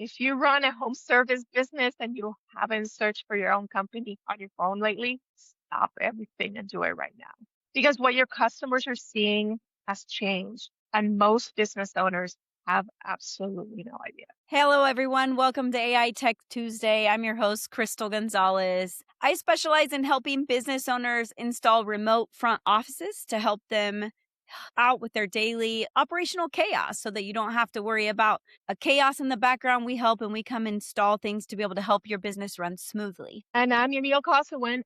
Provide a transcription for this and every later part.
If you run a home service business and you haven't searched for your own company on your phone lately, stop everything and do it right now. Because what your customers are seeing has changed, and most business owners have absolutely no idea. Hello, everyone. Welcome to AI Tech Tuesday. I'm your host, Crystal Gonzalez. I specialize in helping business owners install remote front offices to help them out with their daily operational chaos so that you don't have to worry about a chaos in the background. We help and we come install things to be able to help your business run smoothly. And I'm Yamille.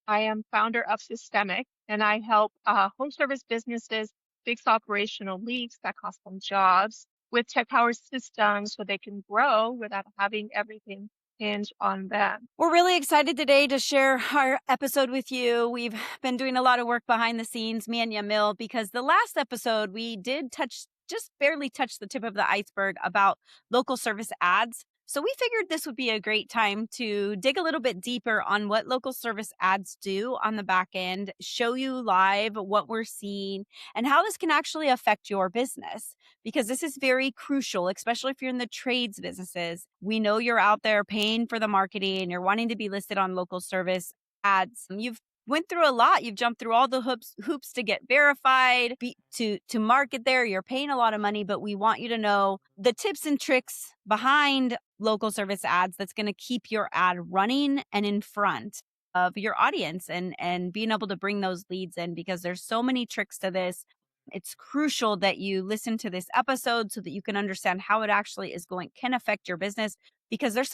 I am founder of Systemic, and I help home service businesses fix operational leaks that cost them jobs with tech-powered systems so they can grow without having everything hinge on them. We're really excited today to share our episode with you. We've been doing a lot of work behind the scenes, me and Yamille, because the last episode we did just barely touch the tip of the iceberg about local service ads. So we figured this would be a great time to dig a little bit deeper on what local service ads do on the back end, show you live what we're seeing, and how this can actually affect your business. Because this is very crucial, especially if you're in the trades businesses. We know you're out there paying for the marketing, you're wanting to be listed on local service ads. You've went through a lot. You've jumped through all the hoops to get verified, to market there. You're paying a lot of money, but we want you to know the tips and tricks behind local service ads that's going to keep your ad running and in front of your audience and being able to bring those leads in, because there's so many tricks to this. It's crucial that you listen to this episode so that you can understand how it actually can affect your business, because there's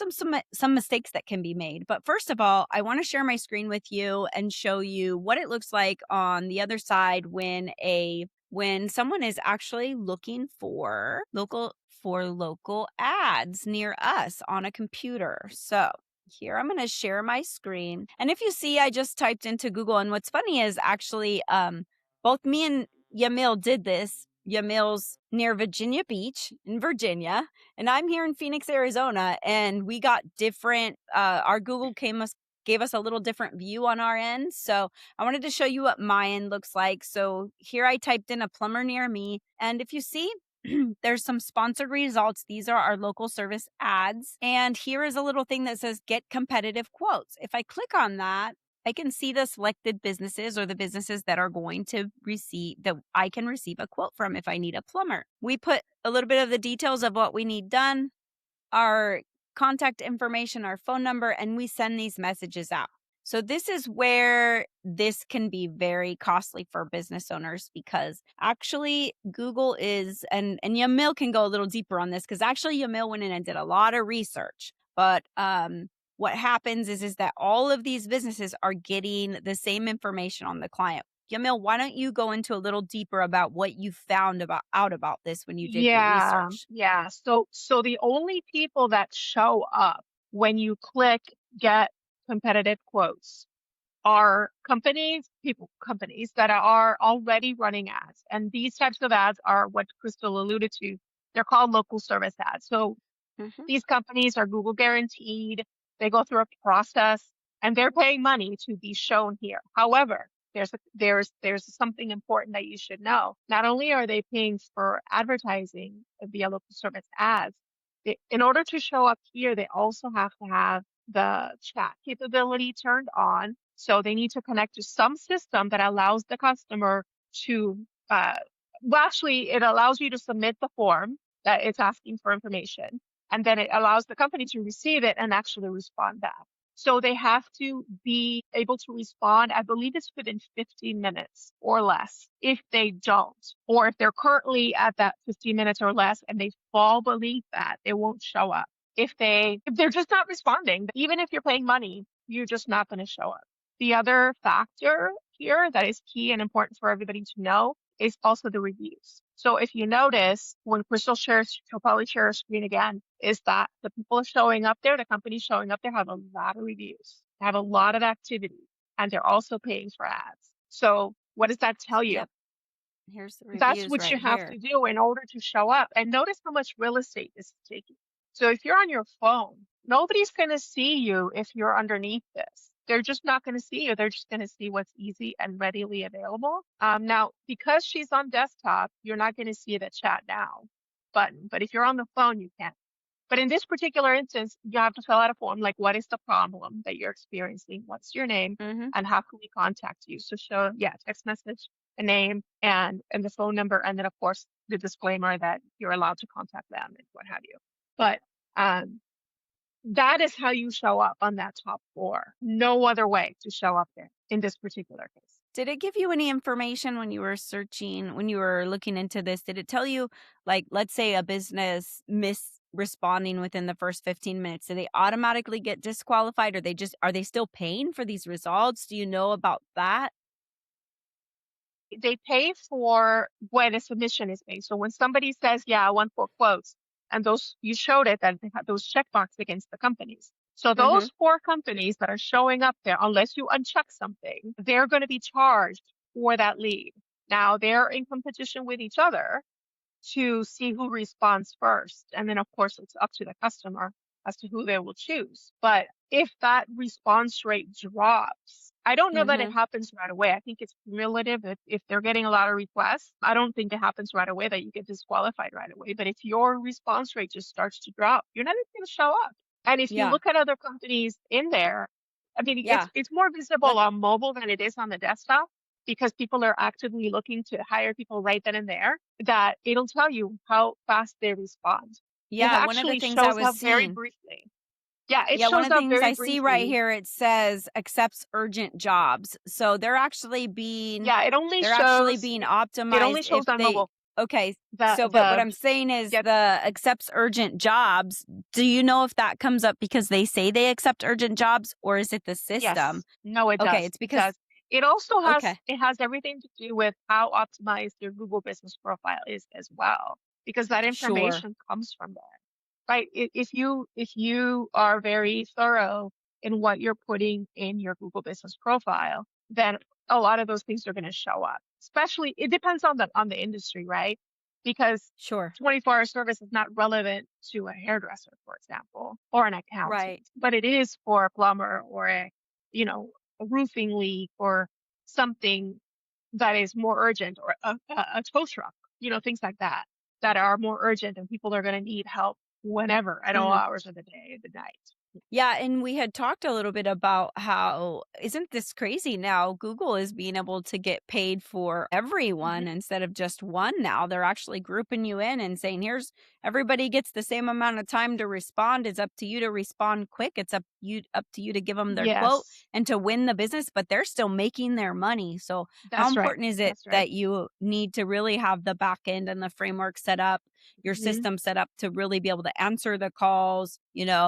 some mistakes that can be made. But first of all, I want to share my screen with you and show you what it looks like on the other side when someone is actually looking for local ads near us on a computer. So here I'm going to share my screen. And if you see, I just typed into Google, and what's funny is actually both me and Yamille did this. Yamille's near Virginia Beach in Virginia, and I'm here in Phoenix, Arizona, and we got different, our Google gave us a little different view on our end. So I wanted to show you what my end looks like. So here I typed in a plumber near me, and if you see, there's some sponsored results. These are our local service ads. And here is a little thing that says get competitive quotes. If I click on that, I can see the selected businesses or the businesses that are going to that I can receive a quote from if I need a plumber. We put a little bit of the details of what we need done, our contact information, our phone number, and we send these messages out. So this is where this can be very costly for business owners, because actually Google is, and Yamille can go a little deeper on this, because actually Yamille went in and did a lot of research. But what happens is that all of these businesses are getting the same information on the client. Yamille, why don't you go into a little deeper about what you found out about this when you did your Yeah, research? yeah. So the only people that show up when you click get competitive quotes are companies that are already running ads. And these types of ads are what Crystal alluded to. They're called local service ads. So Mhm. these companies are Google guaranteed. They go through a process and they're paying money to be shown here. However, there's something important that you should know. Not only are they paying for advertising via local service ads, in order to show up here, they also have to have the chat capability turned on. So they need to connect to some system that allows the customer to, well, actually, it allows you to submit the form that it's asking for information, and then it allows the company to receive it and actually respond back. So they have to be able to respond, I believe it's within 15 minutes or less. If they don't, or if they're currently at that 15 minutes or less and they fall beneath that, it won't show up. If they're just not responding, even if you're paying money, you're just not going to show up. The other factor here that is key and important for everybody to know is also the reviews. So if you notice, when Crystal shares, she'll probably share her screen again, is that the people showing up there, the companies showing up there have a lot of reviews, have a lot of activity, and they're also paying for ads. So what does that tell you? Yep. Here's the That's reviews what right you have here. to do in order to show up. And notice how much real estate this is taking. So if you're on your phone, nobody's going to see you if you're underneath this. They're just not going to see you. They're just going to see what's easy and readily available. Now, because she's on desktop, you're not going to see the chat now button. But if you're on the phone, you can. But in this particular instance, you have to fill out a form like, what is the problem that you're experiencing? What's your name? Mhm. And how can we contact you? So show, yeah, text message, a name, and the phone number, and then of course the disclaimer that you're allowed to contact them and what have you. But um, that is how you show up on that top floor. No other way to show up there in this particular case. Did it give you any information when you were searching, when you were looking into this? Did it tell you, like, let's say a business miss responding within the first 15 minutes, do they automatically get disqualified, or are they still paying for these results? Do you know about that? They pay for when a submission is made. So when somebody says, yeah, I want 4 quotes, and those you showed it that they have those check marks against the companies. So Mhm. those 4 companies that are showing up there, unless you uncheck something, they're going to be charged for that lead. Now they're in competition with each other to see who responds first. And then, of course, it's up to the customer as to who they will choose. But if that response rate drops, I don't know that it Mhm. happens right away. I think it's cumulative. If they're getting a lot of requests, I don't think it happens right away that you get disqualified right away. But if your response rate just starts to drop, you're not even going to show up. And if you Yeah. look at other companies in there, I mean, Yeah. it's more visible Let on mobile than it is on the desktop because people are actively looking to hire people right then and there, that it'll tell you how fast they respond. It Yeah, one of the actually things I shows was up very seeing. briefly. Yeah, it Yeah, one shows of the up things very I see right briefly. here, it says accepts urgent jobs. So Yeah, they're actually being it only optimized if shows on they mobile. okay. The So but what the I'm saying is yeah, the accepts urgent jobs, do you know if that comes up because they say they accept urgent jobs, or is it the system? yes. No, it Okay, does. it's It because does. It also has okay, it has everything to do with how optimized your Google business profile is as well, because that sure. information comes from there. Right? If you are very thorough in what you're putting in your Google business profile, then a lot of those things are going to show up. Especially, it depends on the industry, right? Because Sure. 24-hour service is not relevant to a hairdresser, for example, or an accountant, Right. but it is for a plumber or you know, a roofing leak or something that is more urgent, or a tow truck, things like that, that are more urgent and people are going to need help whenever at all Mhm. hours of the day and the night. Yeah, and we had talked a little bit about how isn't this crazy now? Google is being able to get paid for everyone Hmm. instead of just one now. They're actually grouping you in and saying, here's everybody gets the same amount of time to respond. It's up to you to respond quick. It's up to you to give them their quote Yes, and to win the business, but they're still making their money. So how that's right. important is it That's right. that you need to really have the back end and the framework set up, your Hmm. system set up to really be able to answer the calls,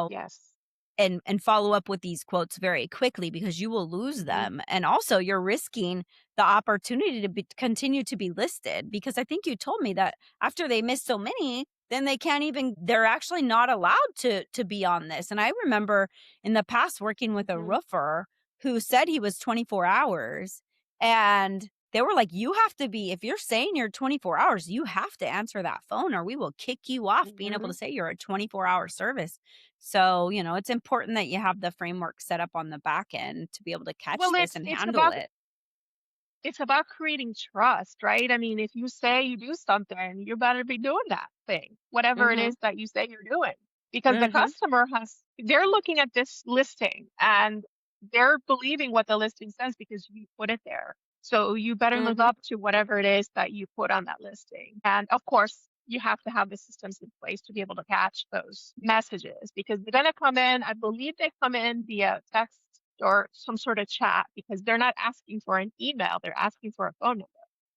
Yes. and follow up with these quotes very quickly because you will lose Hmm. them. And also you're risking the opportunity to continue to be listed because I think you told me that after they miss so many, then they can't even they're actually not allowed to be on this. And I remember in the past working with a Hmm. roofer who said he was 24 hours and they were like, you have to be, if you're saying you're 24 hours, you have to answer that phone or we will kick you off being able Hmm. to say you're a 24-hour service. So, it's important that you have the framework set up on the back end to be able to catch Well, this and handle it. it's about creating trust, right? I mean, if you say you do something, you better be doing that thing, whatever it is Mhm. that you say you're doing, because the Mhm. customer they're looking at this listing and they're believing what the listing says because you put it there. So you better live Mhm. up to whatever it is that you put on that listing. And of course, you have to have the systems in place to be able to catch those messages because they're going to come in. I believe they come in via text or some sort of chat because they're not asking for an email, they're asking for a phone number,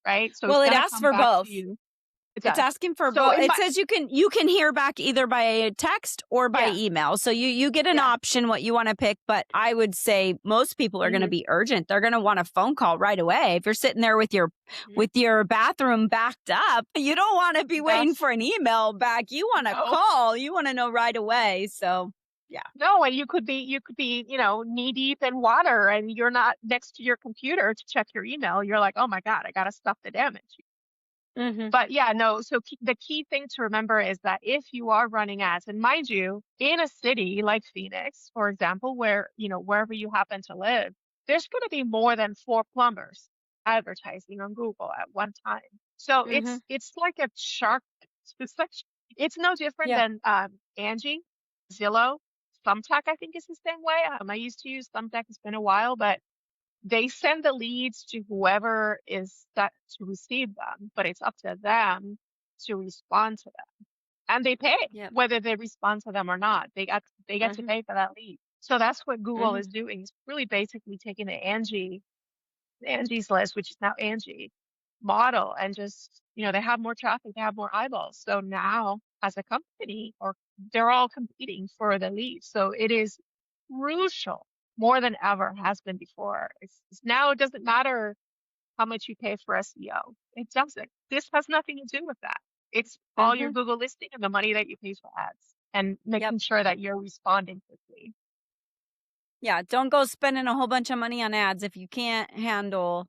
right? So it's Well, it going to asks come for back to both. you. It It's does. asking for So both. in It my, says you can hear back either by text or by yeah, email. So you get an yeah. option what you want to pick, but I would say most people are going to Hmm. be urgent. They're going to want a phone call right away. If you're sitting there with your Hmm. with your bathroom backed up, you don't want to be waiting That's for an email back. You want to no, call. You want to know right away. So, yeah. no. And you could be, knee deep in water and you're not next to your computer to check your email. You're like, oh my God, I got to stop the damage. Mhm. But yeah, no. So the key thing to remember is that if you are running ads, and mind you, in a city like Phoenix, for example, where, wherever you happen to live, there's going to be more than 4 plumbers advertising on Google at one time. So Mhm. it's like a shark. It's like It's no different Yeah. than Angie, Zillow, Thumbtack, I think is the same way. I used to use Thumbtack, it's been a while, but they send the leads to whoever is set to receive them, but it's up to them to respond to them. And they pay Yep. whether they respond to them or not. They get to Mhm. pay for that lead. So that's what Google Mhm. is doing. It's really basically taking Angie's List, which is now Angie model, and just, they have more traffic, they have more eyeballs. So now as a company, or they're all competing for the lead. So it is crucial more than ever has been before. It's now it doesn't matter how much you pay for SEO. It doesn't. This has nothing to do with that. It's all your Mhm. Google listing and the money that you pay for ads and Yep. making sure that you're responding quickly. Yeah, don't go spending a whole bunch of money on ads if you can't handle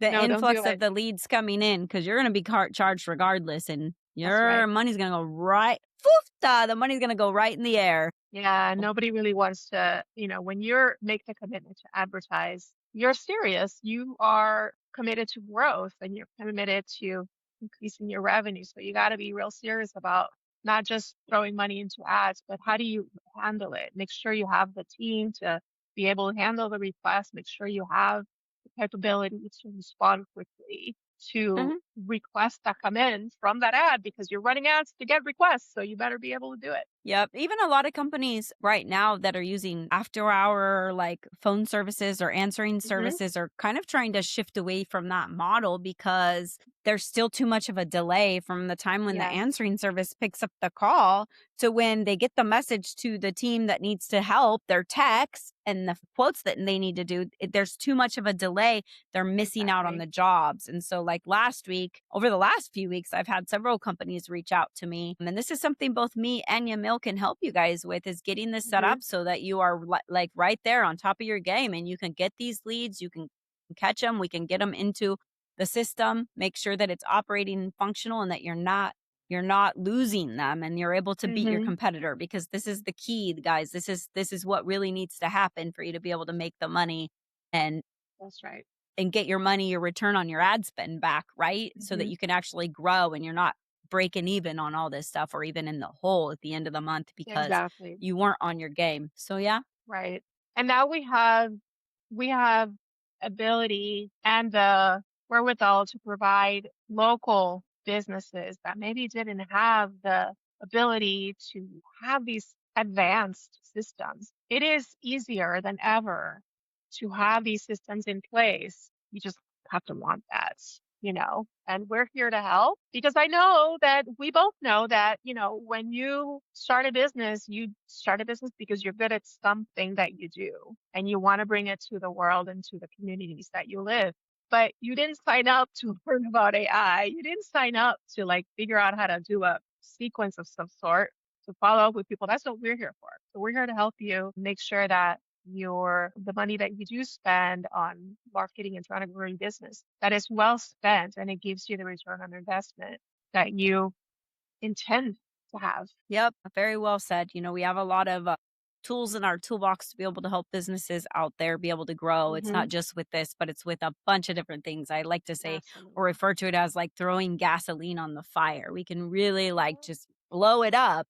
the No, don't do influx of it. the leads coming in, because 'cause you're gonna be charged regardless, and That's your right. money's gonna go right foofta, the money's gonna go right in the air. Yeah, nobody really wants to, when you're make the commitment to advertise, you're serious. You are committed to growth and you're committed to increasing your revenue. So you got to be real serious about not just throwing money into ads, but how do you handle it? Make sure you have the team to be able to handle the request. Make sure you have the capability to respond quickly to Mhm. requests that come in from that ad because you're running ads to get requests. So you better be able to do it. Yep. Even a lot of companies right now that are using after hour like phone services or answering Hmm. services are kind of trying to shift away from that model because there's still too much of a delay from the time when the Yes. answering service picks up the call to when they get the message to the team that needs to help, their text and the quotes that they need to do. There's too much of a delay. They're missing out on Exactly. the jobs. And so, like last week, over the last few weeks, I've had several companies reach out to me. And this is something both me and Yamil can help you guys with is getting this set Hmm. up so that you are like right there on top of your game and you can get these leads, you can catch them, we can get them into the system, make sure that it's operating and functional and that you're not losing them and you're able to beat your Hmm. competitor because this is the key, guys. This is what really needs to happen for you to be able to make the money and That's right. get your money, your return on your ad spend back, right? So that Hmm. you can actually grow and you're not breaking even on all this stuff or even in the hole at the end of the month because Exactly. you weren't on your game. So yeah. Right. And now we have ability and the wherewithal to provide local businesses that maybe didn't have the ability to have these advanced systems. It is easier than ever to have these systems in place. You just have to want that. And we're here to help because I know that we both know that, when you you start a business because you're good at something that you do and you want to bring it to the world and to the communities that you live. But you didn't sign up to learn about AI. You didn't sign up to like figure out how to do a sequence of some sort to follow up with people. That's what we're here for. So we're here to help you make sure that the money that you do spend on marketing and trying to grow your business, that is well spent and it gives you the return on investment that you intend to have. Yep, very well said. We have a lot of tools in our toolbox to be able to help businesses out there be able to grow. It's Hmm. not just with this, but it's with a bunch of different things. I like to say or Absolutely. refer to it as like throwing gasoline on the fire. We can really like just blow it up.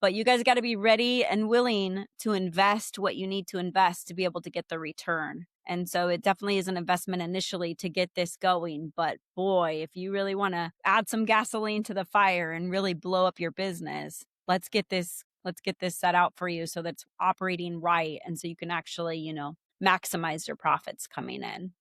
But you guys got to be ready and willing to invest what you need to invest to be able to get the return. And so it definitely is an investment initially to get this going. But boy, if you really want to add some gasoline to the fire and really blow up your business, let's get this set out for you so that's operating right. And so you can actually, maximize your profits coming in.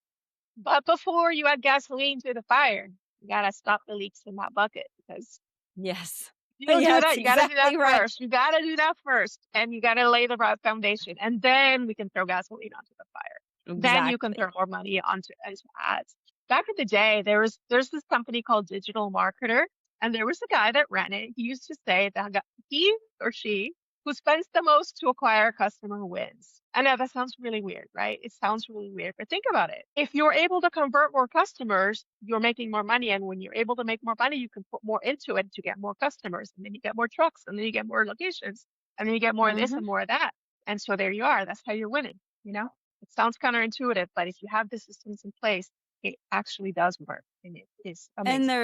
But before you add gasoline to the fire, you gotta stop the leaks in that bucket because Yes. you don't do Yes, that. You gotta do that exactly right. first. You gotta do that first, and you gotta lay the right foundation, and then we can throw gasoline onto the fire. Then you can Exactly. throw more money onto into ads. Back in the day, there's this company called Digital Marketer, and there was a guy that ran it. He used to say that he or she who spends the most to acquire a customer wins. I know that sounds really weird, right? It sounds really weird, but think about it. If you're able to convert more customers, you're making more money. And when you're able to make more money, you can put more into it to get more customers. And then you get more trucks, and then you get more locations, and then you get more of this Mhm. and more of that. And so there you are. That's how you're winning, you know? It sounds counterintuitive, but if you have the systems in place, it actually does work and it is And amazing.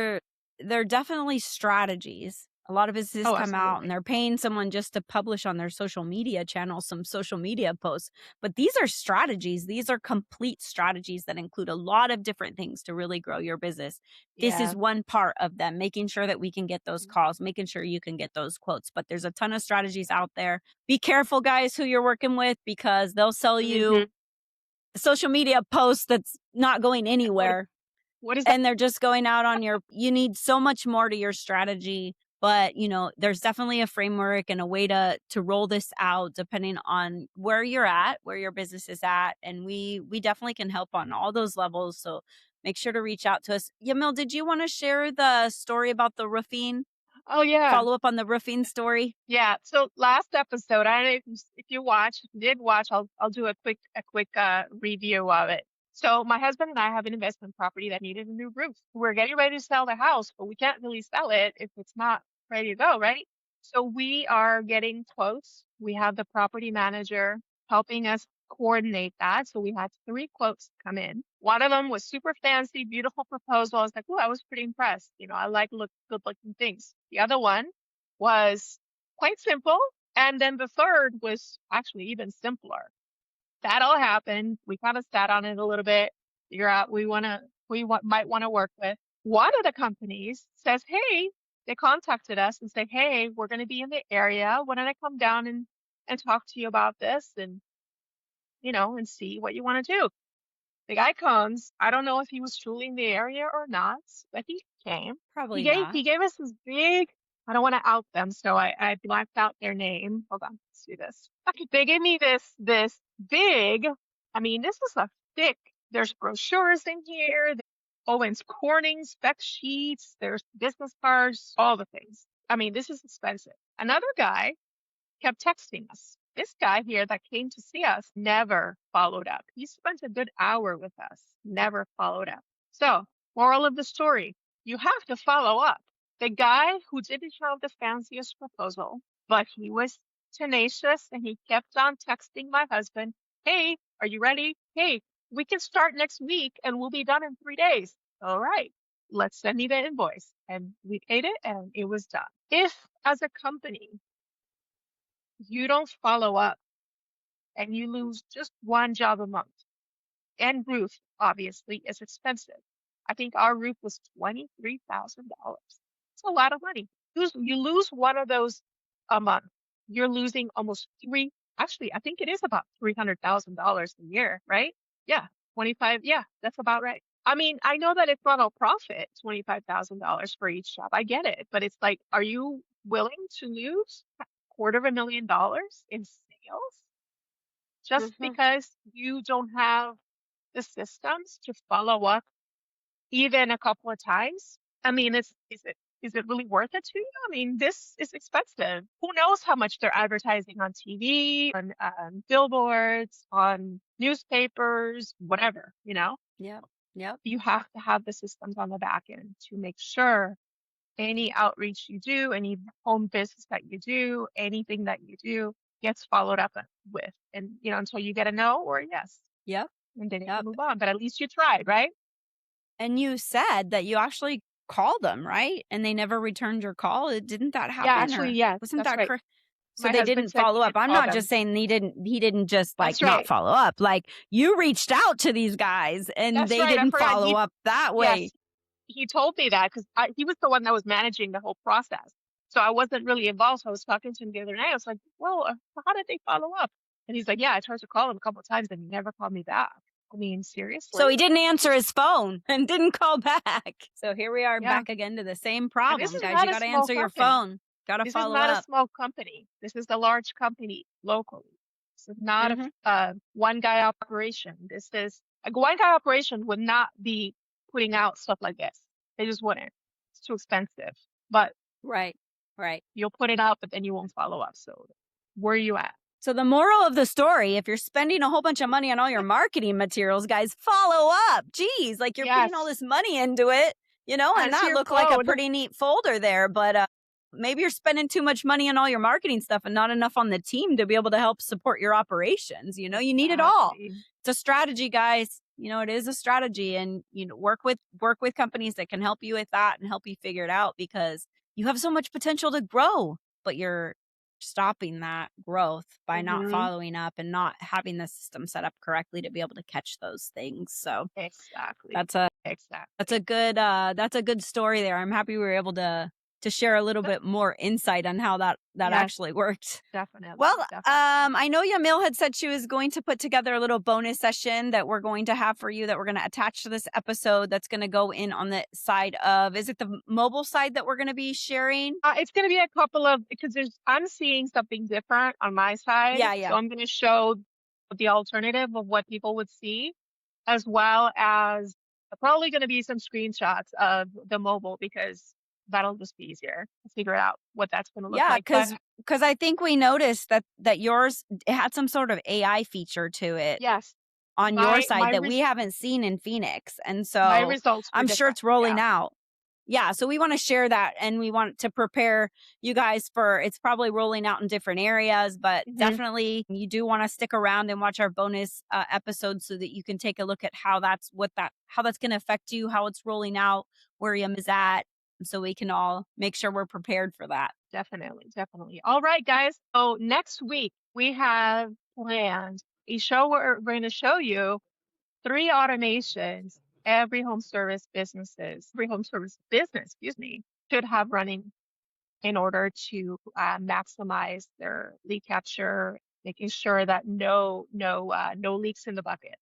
they're definitely strategies. A lot of businesses Oh, come out and absolutely. they're paying someone just to publish on their social media channel some social media posts. But these are strategies. These are complete strategies that include a lot of different things to really grow your business. This Yeah. is one part of them, making sure that we can get those calls, making sure you can get those quotes. But there's a ton of strategies out there. Be careful, guys, who you're working with, because they'll sell you Mm-hmm. a social media post that's not going What anywhere, what is that? and they're just going out on your you need so much more to your strategy. But there's definitely a framework and a way to roll this out depending on where you're at, where your business is at, and we definitely can help on all those levels. So make sure to reach out to us. Yamil, did you want to share the story about the roofing? Oh yeah. Follow up on the roofing story? Yeah. So last episode, I don't know if you watched, if you did watch, I'll do a quick review of it. So my husband and I have an investment property that needed a new roof. We're getting ready to sell the house, but we can't really sell it if it's not ready to go, right? So we are getting quotes. We have the property manager helping us coordinate that. So we had three quotes come in. One of them was super fancy, beautiful proposal. I was like, oh, I was pretty impressed. I like good looking things. The other one was quite simple. And then the third was actually even simpler. That all happened. We kind of sat on it a little bit, figure out might want to work with. One of the companies says, hey, they contacted us and said, hey, we're going to be in the area. Why don't I come down and talk to you about this and see what you want to do? The guy comes. I don't know if he was truly in the area or not, but he came. He Probably gave not. he gave us this big. I don't want to out them, so I blacked out their name. Hold on, let's do this. They gave me this big. I mean, this is a thick. There's brochures in here. Owens Corning spec sheets. There's business cards, all the things. I mean, this is expensive. Another guy kept texting us. This guy here that came to see us never followed up. He spent a good hour with us, never followed up. So, moral of the story, you have to follow up. The guy who didn't have the fanciest proposal, but he was tenacious and he kept on texting my husband, hey, are you ready? Hey, we can start next week and we'll be done in 3 days. All right, let's send me the invoice. And we paid it and it was done. If, as a company, you don't follow up and you lose just one job a month. And roof, obviously, is expensive. I think our roof was $23,000. It's a lot of money. You lose one of those a month. You're losing almost actually, I think it is about $300,000 a year, right? Yeah, 25. Yeah, that's about right. I mean, I know that it's not a profit, $25,000 for each job. I get it, but it's like, are you willing to lose $250,000 in sales just Mhm. because you don't have the systems to follow up even a couple of times? I mean, is it really worth it to you? I mean, this is expensive. Who knows how much they're advertising on TV, on billboards, on newspapers, whatever. Yep. Yep. You have to have the systems on the back end to make sure any outreach you do, any home business that you do, anything that you do gets followed up with. And, until you get a no or a yes, Yep. and then you can Yep. move on. But at least you tried, right? And you said that you actually called them, right? And they never returned your call? Didn't that Yeah, happen, actually, or yes, wasn't that's that right. correct? So My they husband didn't said follow he up. did I'm call not just them. saying he didn't just, like, That's not right. follow up. Like, you reached out to these guys and That's they right. I didn't forgot. follow up that way. Yes, he told me that because he was the one that was managing the whole process. So I wasn't really involved. So I was talking to him the other night. I was like, well, how did they follow up? And he's like, yeah, I tried to call him a couple of times and he never called me back. I mean, seriously? So he didn't answer his phone and didn't call back. So here we are Yeah. back again to the same And this problem, is guys. You not a gotta small answer your company. phone. Gotta This is follow not a up. small company. This is a large company locally. This is not a Mhm. one guy operation. This is a one guy operation would not be putting out stuff like this. They just wouldn't. It's too expensive. But Right. Right. you'll put it out, but then you won't follow up. So where are you at? So the moral of the story, if you're spending a whole bunch of money on all your marketing materials, guys, follow up. Geez, like, you're putting all Yes. this money into it, and Answer that your looked like a phone. pretty neat folder there, but maybe you're spending too much money on all your marketing stuff and not enough on the team to be able to help support your operations. You need it all. Exactly. It's a strategy, guys. It is a strategy, and work with companies that can help you with that and help you figure it out, because you have so much potential to grow, but you're stopping that growth by not Hmm. following up and not having the system set up correctly to be able to catch those things. So Exactly. that's a Exactly. that's a good story there. I'm happy we were able to share a little Yep. bit more insight on how that Yes, actually worked. Well, definitely. Definitely. I know Yamil had said she was going to put together a little bonus session that we're going to have for you that we're going to attach to this episode that's going to go in on the side of, is it the mobile side that we're going to be sharing? It's going to be a couple of, because I'm seeing something different on my side. Yeah, So yeah. I'm going to show the alternative of what people would see, as well as probably going to be some screenshots of the mobile, because that'll just be easier to figure out what that's going to look Yeah, like. But cuz I think we noticed that yours it had some sort of AI feature to it yes, on your my side that we haven't seen in Phoenix. And my so results were I'm sure different. it's rolling Yeah. out. Yeah, so we want to share that and we want to prepare you guys for it's probably rolling out in different areas, but Hmm. definitely you do want to stick around and watch our bonus episodes so that you can take a look at how that's going to affect you, how it's rolling out, where Yum is at, so we can all make sure we're prepared for that. Definitely, definitely. All right, guys. So next week we have planned a show where we're going to show you three automations every home service business, excuse me, should have running in order to maximize their lead capture, making sure that no leaks in the bucket.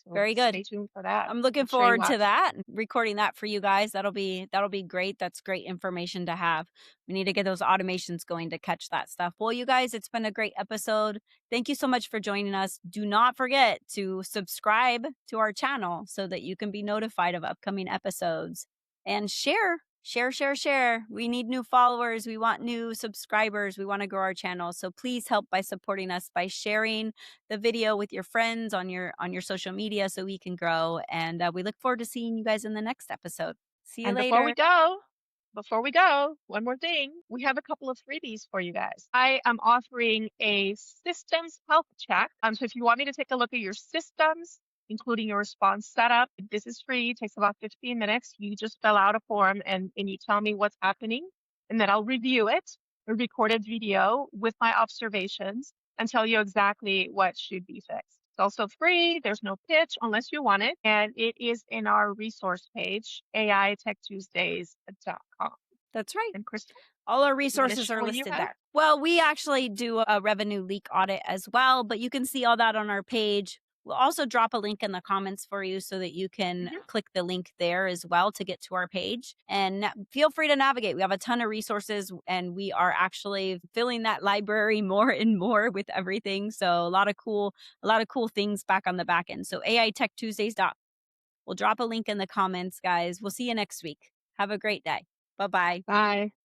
So Very good. stay tuned for that. I'm looking Make sure you forward to watch. that, recording that for you guys. That'll be great. That's great information to have. We need to get those automations going to catch that stuff. Well, you guys, it's been a great episode. Thank you so much for joining us. Do not forget to subscribe to our channel so that you can be notified of upcoming episodes and share. We need new followers. We want new subscribers. We want to grow our channel. So please help by supporting us by sharing the video with your friends on your social media so we can grow. And we look forward to seeing you guys in the next episode. See you And later. before we go, one more thing. We have a couple of freebies for you guys. I am offering a systems health check. So if you want me to take a look at your systems, including your response setup, this is free. It takes about 15 minutes. You just fill out a form and you tell me what's happening, and then I'll review it, a recorded video with my observations, and tell you exactly what should be fixed. It's also free. There's no pitch unless you want it. And it is in our resource page, aitechtuesdays.com. That's right. And Crystal, All our you want to resources share are what you listed have? there. Well, we actually do a revenue leak audit as well, but you can see all that on our page. We'll also drop a link in the comments for you so that you can Mhm. click the link there as well to get to our page. And feel free to navigate. We have a ton of resources and we are actually filling that library more and more with everything. So a lot of cool things back on the back end. So AITechTuesdays. We'll drop a link in the comments, guys. We'll see you next week. Have a great day. Bye-bye. Bye.